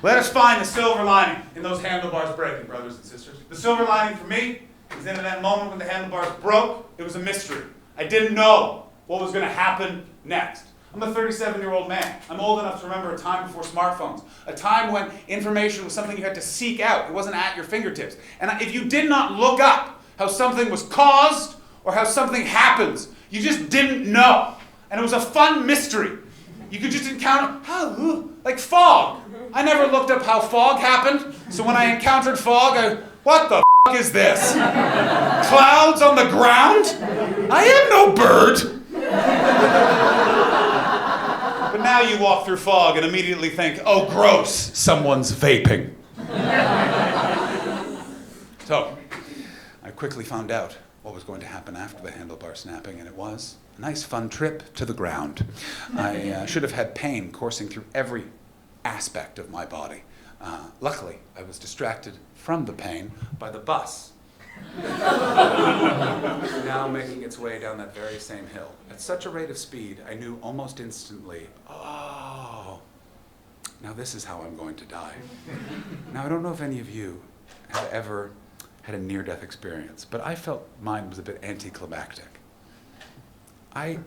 Let us find the silver lining in those handlebars breaking, brothers and sisters. The silver lining for me is that in that moment when the handlebars broke, it was a mystery. I didn't know what was going to happen next. I'm a 37-year-old man. I'm old enough to remember a time before smartphones, a time when information was something you had to seek out. It wasn't at your fingertips. And if you did not look up how something was caused or how something happens, you just didn't know. And it was a fun mystery. You could just encounter, like fog. I never looked up how fog happened, so when I encountered fog, what the f*** is this? Clouds on the ground? I am no bird. But now you walk through fog and immediately think, oh gross, someone's vaping. So, I quickly found out what was going to happen after the handlebar snapping, and it was a nice fun trip to the ground. I should have had pain coursing through every aspect of my body. Luckily, I was distracted from the pain by the bus. Now making its way down that very same hill. At such a rate of speed, I knew almost instantly, oh, now this is how I'm going to die. Now, I don't know if any of you have ever had a near-death experience, but I felt mine was a bit anticlimactic. I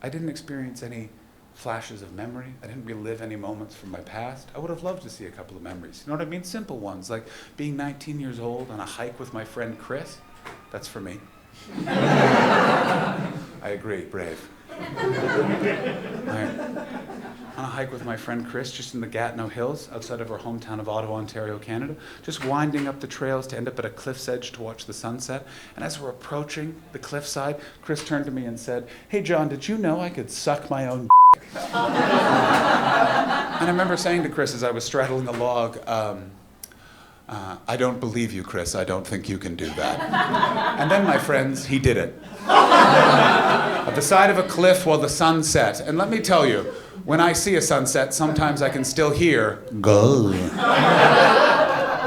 didn't experience any flashes of memory. I didn't relive any moments from my past. I would have loved to see a couple of memories. You know what I mean? Simple ones, like being 19 years old on a hike with my friend Chris. That's for me. I agree, brave. On a hike with my friend Chris, just in the Gatineau Hills, outside of our hometown of Ottawa, Ontario, Canada, just winding up the trails to end up at a cliff's edge to watch the sunset. And as we're approaching the cliffside, Chris turned to me and said, "Hey John, did you know I could suck my own And I remember saying to Chris as I was straddling the log, I don't believe you, Chris. I don't think you can do that. And then, my friends, he did it. At the side of a cliff while the sun set. And let me tell you, when I see a sunset, sometimes I can still hear, go.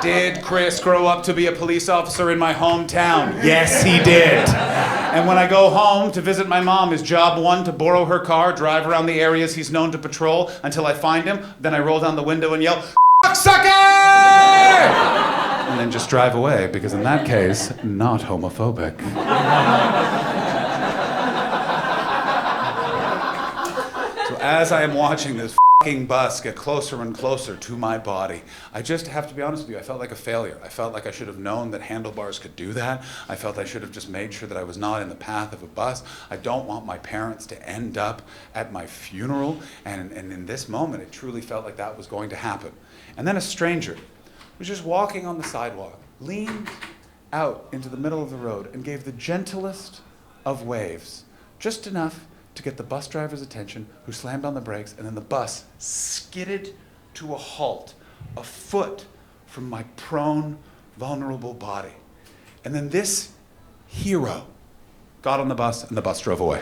Did Chris grow up to be a police officer in my hometown? Yes, he did. And when I go home to visit my mom, is job one to borrow her car, drive around the areas he's known to patrol until I find him, then I roll down the window and yell, "Sucker!" And then just drive away, because in that case, not homophobic. So as I am watching this fucking bus get closer and closer to my body, I just have to be honest with you, I felt like a failure. I felt like I should have known that handlebars could do that. I felt I should have just made sure that I was not in the path of a bus. I don't want my parents to end up at my funeral, and in this moment, it truly felt like that was going to happen. And then a stranger was just walking on the sidewalk, leaned out into the middle of the road and gave the gentlest of waves, just enough to get the bus driver's attention, who slammed on the brakes, and then the bus skidded to a halt, a foot from my prone, vulnerable body. And then this hero got on the bus, and the bus drove away.